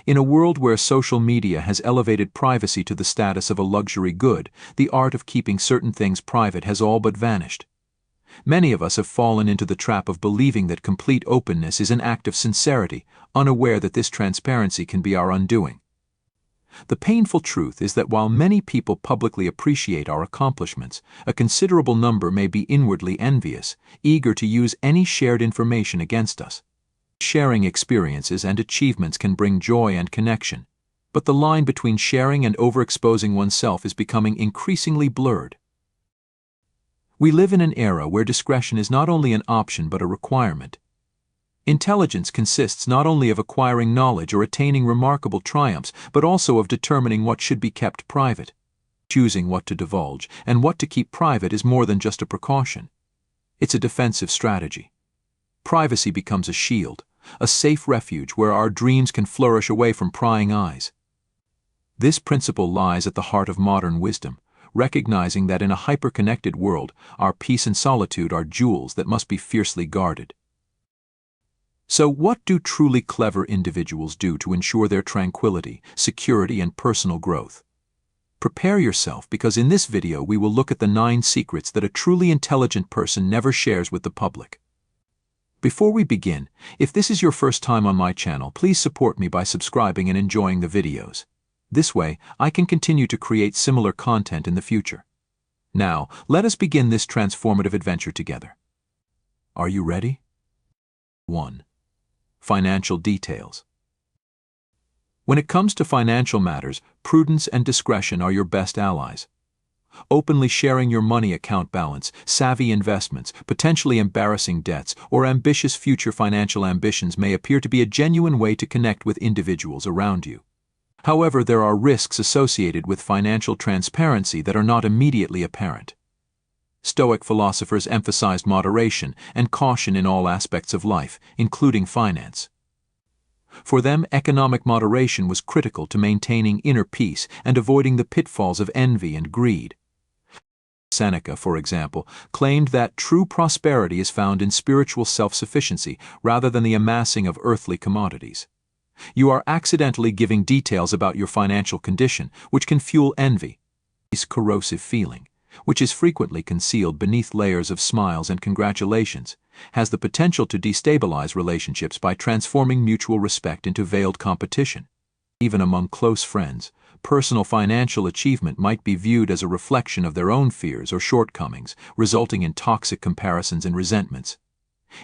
In a world where social media has elevated privacy to the status of a luxury good, the art of keeping certain things private has all but vanished. Many of us have fallen into the trap of believing that complete openness is an act of sincerity, unaware that this transparency can be our undoing. The painful truth is that while many people publicly appreciate our accomplishments, a considerable number may be inwardly envious, eager to use any shared information against us. Sharing experiences and achievements can bring joy and connection, but the line between sharing and overexposing oneself is becoming increasingly blurred. We live in an era where discretion is not only an option but a requirement. Intelligence consists not only of acquiring knowledge or attaining remarkable triumphs, but also of determining what should be kept private. Choosing what to divulge and what to keep private is more than just a precaution. It's a defensive strategy. Privacy becomes a shield, a safe refuge where our dreams can flourish away from prying eyes. This principle lies at the heart of modern wisdom, recognizing that in a hyper-connected world, our peace and solitude are jewels that must be fiercely guarded. So what do truly clever individuals do to ensure their tranquility, security, and personal growth? Prepare yourself, because in this video we will look at the 9 secrets that a truly intelligent person never shares with the public. Before we begin, if this is your first time on my channel, please support me by subscribing and enjoying the videos. This way, I can continue to create similar content in the future. Now, let us begin this transformative adventure together. Are you ready? 1. Financial details. When it comes to financial matters, prudence and discretion are your best allies. Openly sharing your money account balance, savvy investments, potentially embarrassing debts, or ambitious future financial ambitions may appear to be a genuine way to connect with individuals around you. However, there are risks associated with financial transparency that are not immediately apparent. Stoic philosophers emphasized moderation and caution in all aspects of life, including finance. For them, economic moderation was critical to maintaining inner peace and avoiding the pitfalls of envy and greed. Seneca, for example, claimed that true prosperity is found in spiritual self-sufficiency rather than the amassing of earthly commodities. You are accidentally giving details about your financial condition, which can fuel envy. This corrosive feeling, which is frequently concealed beneath layers of smiles and congratulations, has the potential to destabilize relationships by transforming mutual respect into veiled competition. Even among close friends, personal financial achievement might be viewed as a reflection of their own fears or shortcomings, resulting in toxic comparisons and resentments.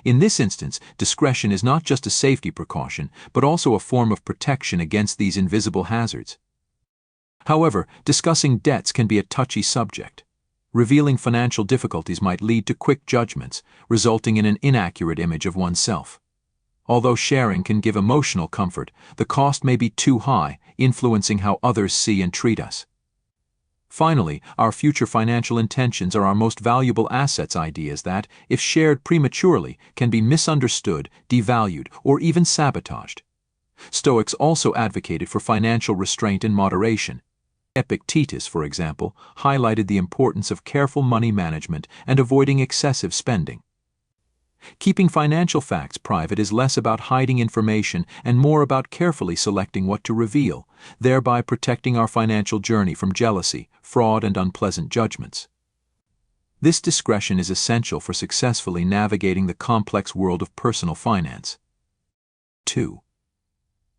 In this instance, discretion is not just a safety precaution, but also a form of protection against these invisible hazards. However, discussing debts can be a touchy subject. Revealing financial difficulties might lead to quick judgments, resulting in an inaccurate image of oneself. Although sharing can give emotional comfort, the cost may be too high, influencing how others see and treat us. Finally, our future financial intentions are our most valuable assets, ideas that, if shared prematurely, can be misunderstood, devalued, or even sabotaged. Stoics also advocated for financial restraint and moderation. Epictetus, for example, highlighted the importance of careful money management and avoiding excessive spending. Keeping financial facts private is less about hiding information and more about carefully selecting what to reveal, thereby protecting our financial journey from jealousy, fraud, and unpleasant judgments. This discretion is essential for successfully navigating the complex world of personal finance. 2.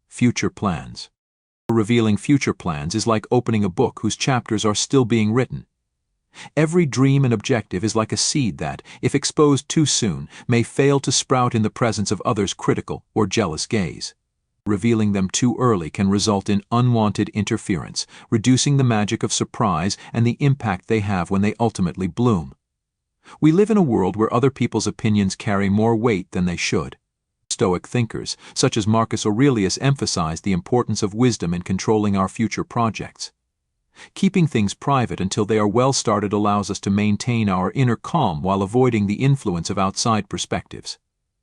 Future plans. Revealing future plans is like opening a book whose chapters are still being written. Every dream and objective is like a seed that, if exposed too soon, may fail to sprout in the presence of others' critical or jealous gaze. Revealing them too early can result in unwanted interference, reducing the magic of surprise and the impact they have when they ultimately bloom. We live in a world where other people's opinions carry more weight than they should. Stoic thinkers, such as Marcus Aurelius, emphasized the importance of wisdom in controlling our future projects. Keeping things private until they are well started allows us to maintain our inner calm while avoiding the influence of outside perspectives.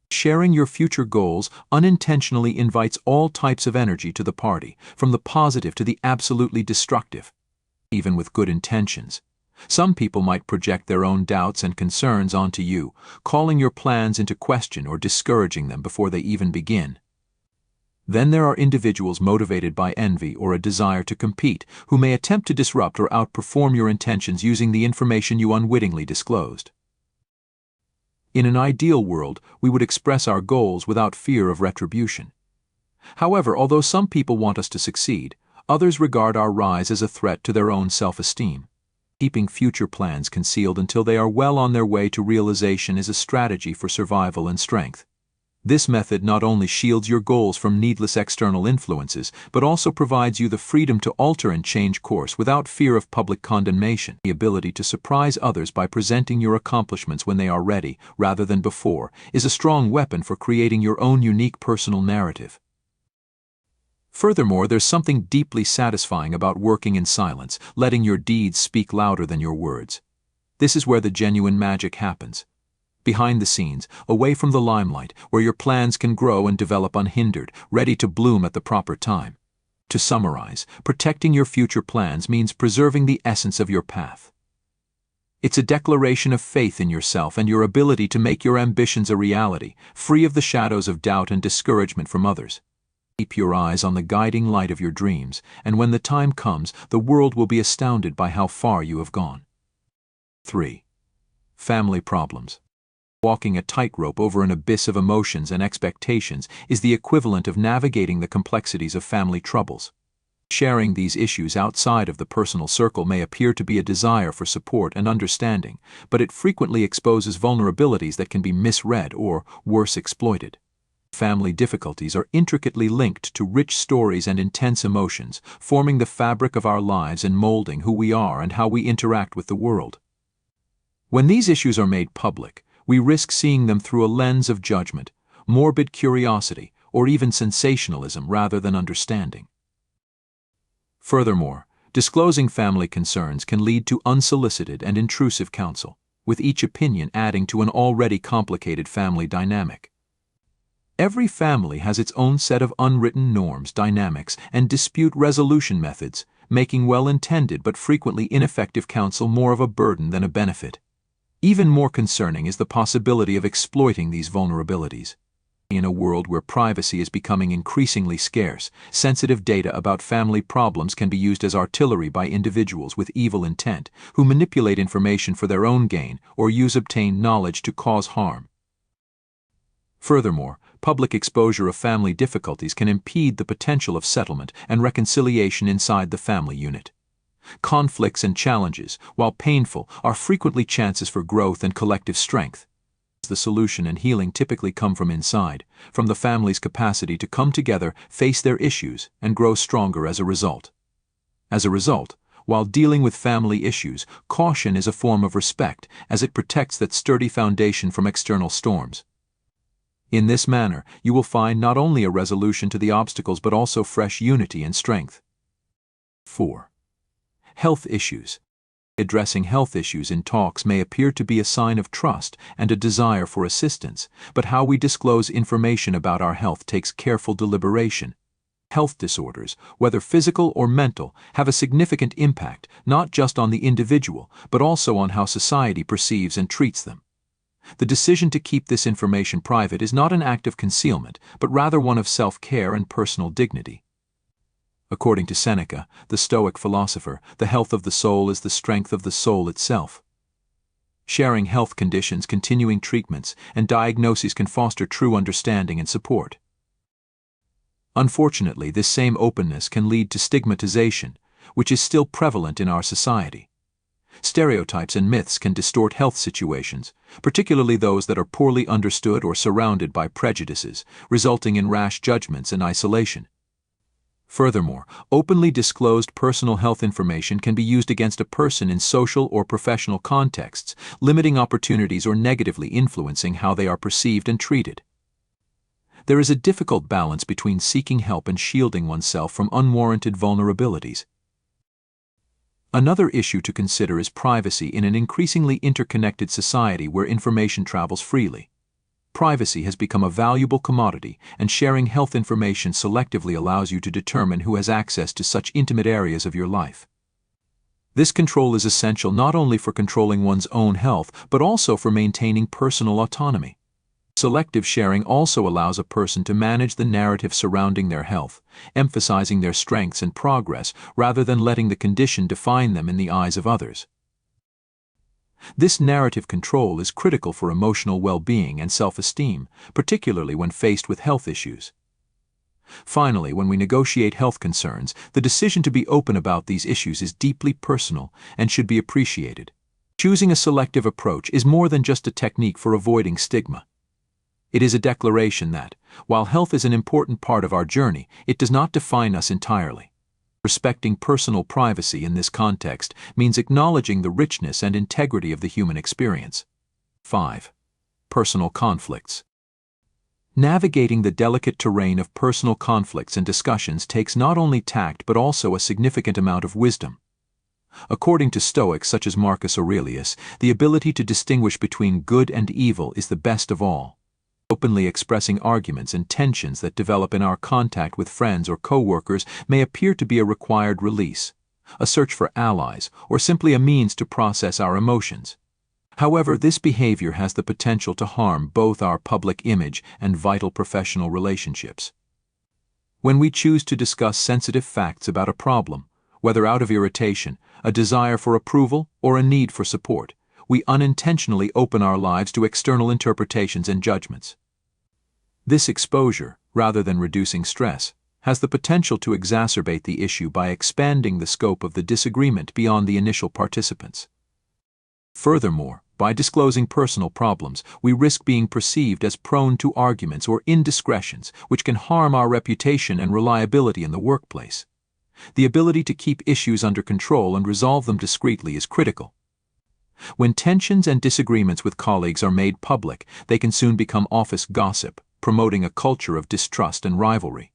Sharing your future goals unintentionally invites all types of energy to the party, from the positive to the absolutely destructive. Even with good intentions, some people might project their own doubts and concerns onto you, calling your plans into question or discouraging them before they even begin. Then there are individuals motivated by envy or a desire to compete, who may attempt to disrupt or outperform your intentions using the information you unwittingly disclosed. In an ideal world, we would express our goals without fear of retribution. However, although some people want us to succeed, others regard our rise as a threat to their own self-esteem. Keeping future plans concealed until they are well on their way to realization is a strategy for survival and strength. This method not only shields your goals from needless external influences, but also provides you the freedom to alter and change course without fear of public condemnation. The ability to surprise others by presenting your accomplishments when they are ready, rather than before, is a strong weapon for creating your own unique personal narrative. Furthermore, there's something deeply satisfying about working in silence, letting your deeds speak louder than your words. This is where the genuine magic happens. Behind the scenes, away from the limelight, where your plans can grow and develop unhindered, ready to bloom at the proper time. To summarize, protecting your future plans means preserving the essence of your path. It's a declaration of faith in yourself and your ability to make your ambitions a reality, free of the shadows of doubt and discouragement from others. Keep your eyes on the guiding light of your dreams, and when the time comes, the world will be astounded by how far you have gone. 3. Family problems. Walking a tightrope over an abyss of emotions and expectations is the equivalent of navigating the complexities of family troubles. Sharing these issues outside of the personal circle may appear to be a desire for support and understanding, but it frequently exposes vulnerabilities that can be misread or, worse, exploited. Family difficulties are intricately linked to rich stories and intense emotions, forming the fabric of our lives and molding who we are and how we interact with the world. When these issues are made public, we risk seeing them through a lens of judgment, morbid curiosity, or even sensationalism rather than understanding. Furthermore, disclosing family concerns can lead to unsolicited and intrusive counsel, with each opinion adding to an already complicated family dynamic. Every family has its own set of unwritten norms, dynamics, and dispute resolution methods, making well-intended but frequently ineffective counsel more of a burden than a benefit. Even more concerning is the possibility of exploiting these vulnerabilities. In a world where privacy is becoming increasingly scarce, sensitive data about family problems can be used as artillery by individuals with evil intent, who manipulate information for their own gain or use obtained knowledge to cause harm. Furthermore, public exposure of family difficulties can impede the potential of settlement and reconciliation inside the family unit. Conflicts and challenges, while painful, are frequently chances for growth and collective strength. The solution and healing typically come from inside, from the family's capacity to come together, face their issues, and grow stronger as a result. While dealing with family issues, caution is a form of respect, as it protects that sturdy foundation from external storms. In this manner, you will find not only a resolution to the obstacles but also fresh unity and strength. 4. Health issues. Addressing health issues in talks may appear to be a sign of trust and a desire for assistance, but how we disclose information about our health takes careful deliberation. Health disorders, whether physical or mental, have a significant impact not just on the individual, but also on how society perceives and treats them. The decision to keep this information private is not an act of concealment, but rather one of self-care and personal dignity. According to Seneca, the Stoic philosopher, the health of the soul is the strength of the soul itself. Sharing health conditions, continuing treatments, and diagnoses can foster true understanding and support. Unfortunately, this same openness can lead to stigmatization, which is still prevalent in our society. Stereotypes and myths can distort health situations, particularly those that are poorly understood or surrounded by prejudices, resulting in rash judgments and isolation. Furthermore, openly disclosed personal health information can be used against a person in social or professional contexts, limiting opportunities or negatively influencing how they are perceived and treated. There is a difficult balance between seeking help and shielding oneself from unwarranted vulnerabilities. Another issue to consider is privacy in an increasingly interconnected society where information travels freely. Privacy has become a valuable commodity, and sharing health information selectively allows you to determine who has access to such intimate areas of your life. This control is essential not only for controlling one's own health, but also for maintaining personal autonomy. Selective sharing also allows a person to manage the narrative surrounding their health, emphasizing their strengths and progress rather than letting the condition define them in the eyes of others. This narrative control is critical for emotional well-being and self-esteem, particularly when faced with health issues. Finally, when we negotiate health concerns, the decision to be open about these issues is deeply personal and should be appreciated. Choosing a selective approach is more than just a technique for avoiding stigma. It is a declaration that, while health is an important part of our journey, it does not define us entirely. Respecting personal privacy in this context means acknowledging the richness and integrity of the human experience. 5. Personal conflicts. Navigating the delicate terrain of personal conflicts and discussions takes not only tact but also a significant amount of wisdom. According to Stoics such as Marcus Aurelius, the ability to distinguish between good and evil is the best of all. Openly expressing arguments and tensions that develop in our contact with friends or co-workers may appear to be a required release, a search for allies, or simply a means to process our emotions. However, this behavior has the potential to harm both our public image and vital professional relationships. When we choose to discuss sensitive facts about a problem, whether out of irritation, a desire for approval, or a need for support, we unintentionally open our lives to external interpretations and judgments. This exposure, rather than reducing stress, has the potential to exacerbate the issue by expanding the scope of the disagreement beyond the initial participants. Furthermore, by disclosing personal problems, we risk being perceived as prone to arguments or indiscretions, which can harm our reputation and reliability in the workplace. The ability to keep issues under control and resolve them discreetly is critical. When tensions and disagreements with colleagues are made public, they can soon become office gossip, promoting a culture of distrust and rivalry.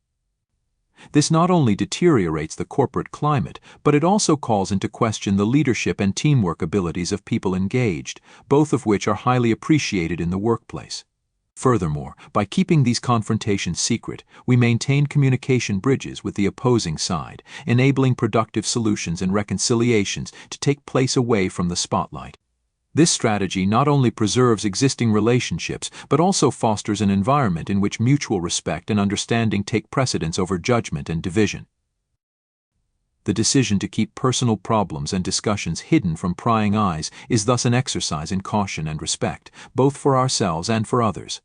This not only deteriorates the corporate climate, but it also calls into question the leadership and teamwork abilities of people engaged, both of which are highly appreciated in the workplace. Furthermore, by keeping these confrontations secret, we maintain communication bridges with the opposing side, enabling productive solutions and reconciliations to take place away from the spotlight. This strategy not only preserves existing relationships, but also fosters an environment in which mutual respect and understanding take precedence over judgment and division. The decision to keep personal problems and discussions hidden from prying eyes is thus an exercise in caution and respect, both for ourselves and for others.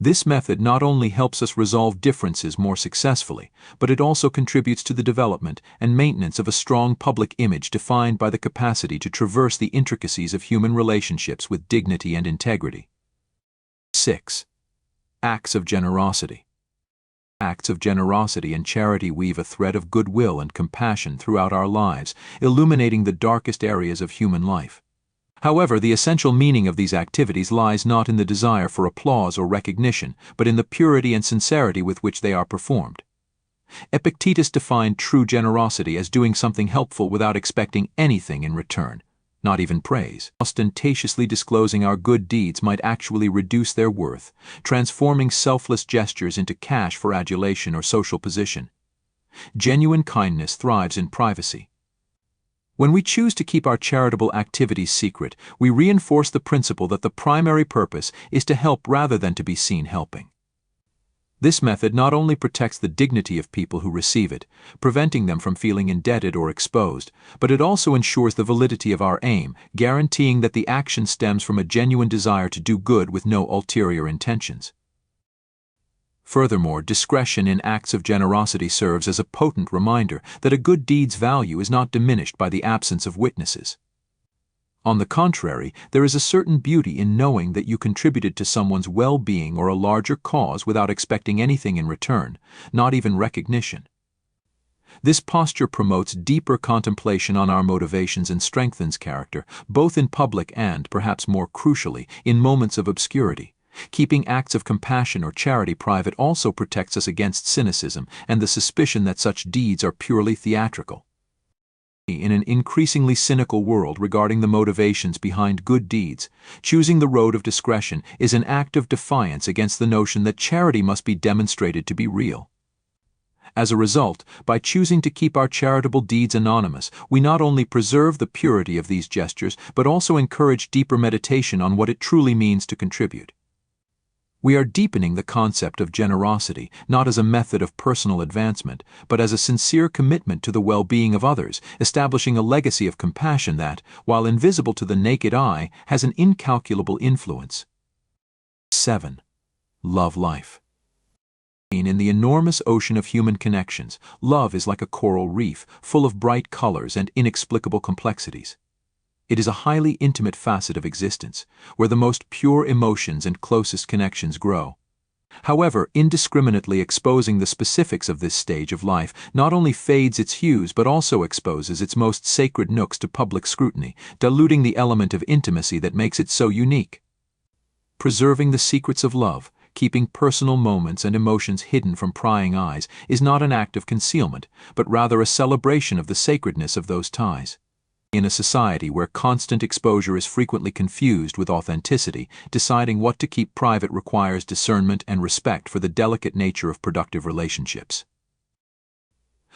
This method not only helps us resolve differences more successfully, but it also contributes to the development and maintenance of a strong public image defined by the capacity to traverse the intricacies of human relationships with dignity and integrity. 6. Acts of generosity. Acts of generosity and charity weave a thread of goodwill and compassion throughout our lives, illuminating the darkest areas of human life. However, the essential meaning of these activities lies not in the desire for applause or recognition, but in the purity and sincerity with which they are performed. Epictetus defined true generosity as doing something helpful without expecting anything in return, not even praise. Ostentatiously disclosing our good deeds might actually reduce their worth, transforming selfless gestures into cash for adulation or social position. Genuine kindness thrives in privacy. When we choose to keep our charitable activities secret, we reinforce the principle that the primary purpose is to help rather than to be seen helping. This method not only protects the dignity of people who receive it, preventing them from feeling indebted or exposed, but it also ensures the validity of our aim, guaranteeing that the action stems from a genuine desire to do good with no ulterior intentions. Furthermore, discretion in acts of generosity serves as a potent reminder that a good deed's value is not diminished by the absence of witnesses. On the contrary, there is a certain beauty in knowing that you contributed to someone's well-being or a larger cause without expecting anything in return, not even recognition. This posture promotes deeper contemplation on our motivations and strengthens character, both in public and, perhaps more crucially, in moments of obscurity. Keeping acts of compassion or charity private also protects us against cynicism and the suspicion that such deeds are purely theatrical. In an increasingly cynical world regarding the motivations behind good deeds, choosing the road of discretion is an act of defiance against the notion that charity must be demonstrated to be real. As a result, by choosing to keep our charitable deeds anonymous, we not only preserve the purity of these gestures, but also encourage deeper meditation on what it truly means to contribute. We are deepening the concept of generosity, not as a method of personal advancement, but as a sincere commitment to the well-being of others, establishing a legacy of compassion that, while invisible to the naked eye, has an incalculable influence. 7. Love life. In the enormous ocean of human connections, love is like a coral reef, full of bright colors and inexplicable complexities. It is a highly intimate facet of existence, where the most pure emotions and closest connections grow. However, indiscriminately exposing the specifics of this stage of life not only fades its hues but also exposes its most sacred nooks to public scrutiny, diluting the element of intimacy that makes it so unique. Preserving the secrets of love, keeping personal moments and emotions hidden from prying eyes, is not an act of concealment, but rather a celebration of the sacredness of those ties. In a society where constant exposure is frequently confused with authenticity, deciding what to keep private requires discernment and respect for the delicate nature of productive relationships.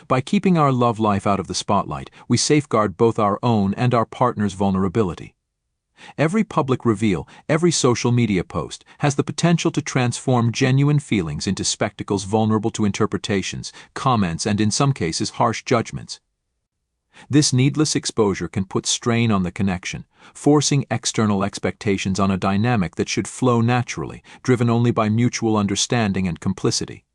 By keeping our love life out of the spotlight, we safeguard both our own and our partner's vulnerability. Every public reveal, every social media post, has the potential to transform genuine feelings into spectacles vulnerable to interpretations, comments, and in some cases harsh judgments. This needless exposure can put strain on the connection, forcing external expectations on a dynamic that should flow naturally, driven only by mutual understanding and complicity.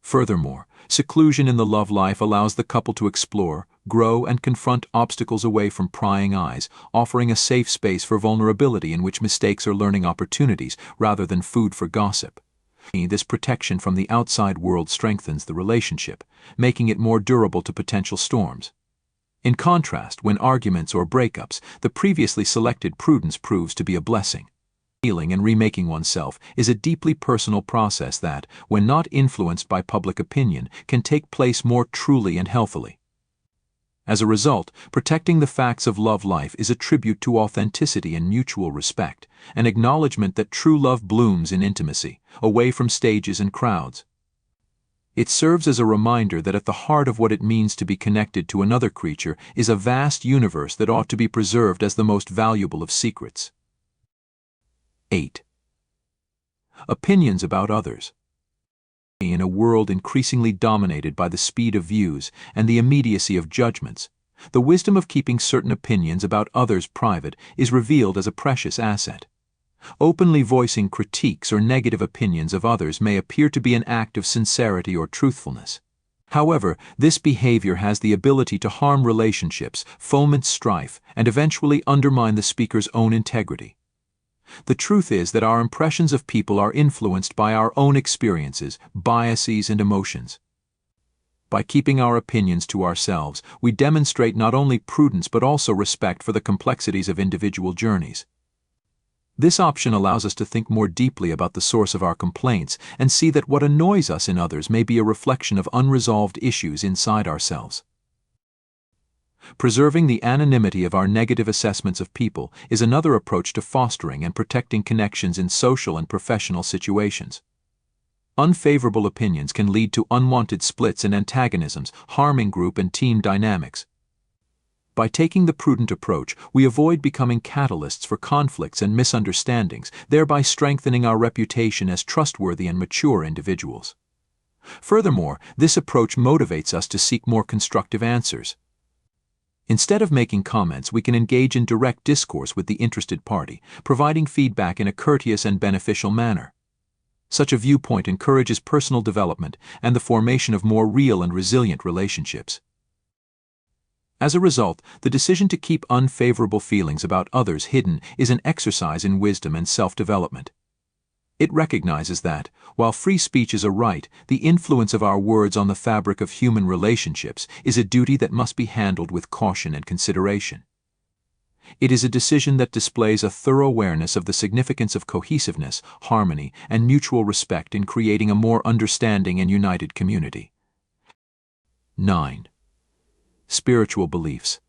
Furthermore, seclusion in the love life allows the couple to explore, grow, and confront obstacles away from prying eyes, offering a safe space for vulnerability in which mistakes are learning opportunities rather than food for gossip. This protection from the outside world strengthens the relationship, making it more durable to potential storms. In contrast, when arguments or breakups, the previously selected prudence proves to be a blessing. Healing and remaking oneself is a deeply personal process that, when not influenced by public opinion, can take place more truly and healthily. As a result, protecting the facts of love life is a tribute to authenticity and mutual respect, an acknowledgement that true love blooms in intimacy, away from stages and crowds. It serves as a reminder that at the heart of what it means to be connected to another creature is a vast universe that ought to be preserved as the most valuable of secrets. 8. Opinions about others. In a world increasingly dominated by the speed of views and the immediacy of judgments, the wisdom of keeping certain opinions about others private is revealed as a precious asset. Openly voicing critiques or negative opinions of others may appear to be an act of sincerity or truthfulness. However, this behavior has the ability to harm relationships, foment strife, and eventually undermine the speaker's own integrity. The truth is that our impressions of people are influenced by our own experiences, biases, and emotions. By keeping our opinions to ourselves, we demonstrate not only prudence but also respect for the complexities of individual journeys. This option allows us to think more deeply about the source of our complaints and see that what annoys us in others may be a reflection of unresolved issues inside ourselves. Preserving the anonymity of our negative assessments of people is another approach to fostering and protecting connections in social and professional situations. Unfavorable opinions can lead to unwanted splits and antagonisms, harming group and team dynamics. By taking the prudent approach, we avoid becoming catalysts for conflicts and misunderstandings, thereby strengthening our reputation as trustworthy and mature individuals. Furthermore, this approach motivates us to seek more constructive answers. Instead of making comments, we can engage in direct discourse with the interested party, providing feedback in a courteous and beneficial manner. Such a viewpoint encourages personal development and the formation of more real and resilient relationships. As a result, the decision to keep unfavorable feelings about others hidden is an exercise in wisdom and self-development. It recognizes that, while free speech is a right, the influence of our words on the fabric of human relationships is a duty that must be handled with caution and consideration. It is a decision that displays a thorough awareness of the significance of cohesiveness, harmony, and mutual respect in creating a more understanding and united community. 9. Spiritual beliefs.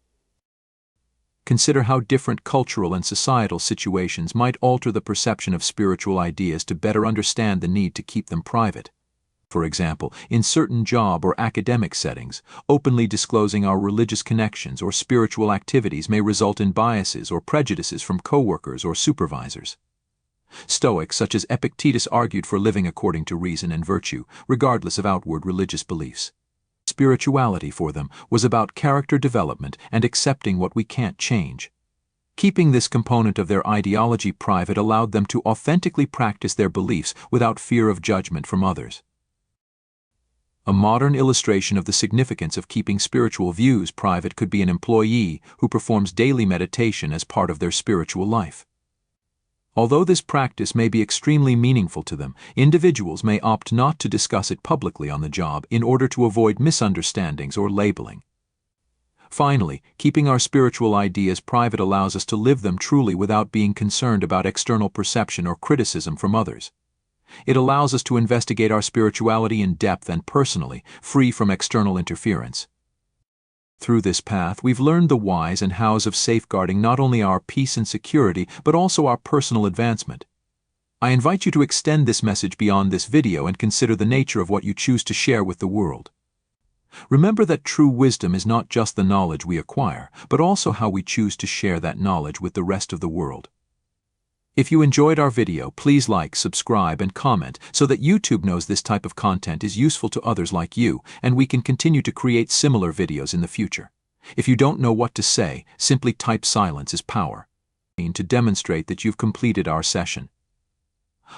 Consider how different cultural and societal situations might alter the perception of spiritual ideas to better understand the need to keep them private. For example, in certain job or academic settings, openly disclosing our religious connections or spiritual activities may result in biases or prejudices from coworkers or supervisors. Stoics such as Epictetus argued for living according to reason and virtue, regardless of outward religious beliefs. Spirituality for them was about character development and accepting what we can't change. Keeping this component of their ideology private allowed them to authentically practice their beliefs without fear of judgment from others. A modern illustration of the significance of keeping spiritual views private could be an employee who performs daily meditation as part of their spiritual life. Although this practice may be extremely meaningful to them, individuals may opt not to discuss it publicly on the job in order to avoid misunderstandings or labeling. Finally, keeping our spiritual ideas private allows us to live them truly without being concerned about external perception or criticism from others. It allows us to investigate our spirituality in depth and personally, free from external interference. Through this path, we've learned the whys and hows of safeguarding not only our peace and security, but also our personal advancement. I invite you to extend this message beyond this video and consider the nature of what you choose to share with the world. Remember that true wisdom is not just the knowledge we acquire, but also how we choose to share that knowledge with the rest of the world. If you enjoyed our video, please like, subscribe, and comment so that YouTube knows this type of content is useful to others like you, and we can continue to create similar videos in the future. If you don't know what to say, simply type "silence is power" to demonstrate that you've completed our session.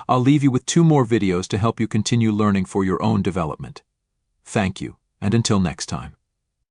I'll leave you with 2 more videos to help you continue learning for your own development. Thank you, and until next time.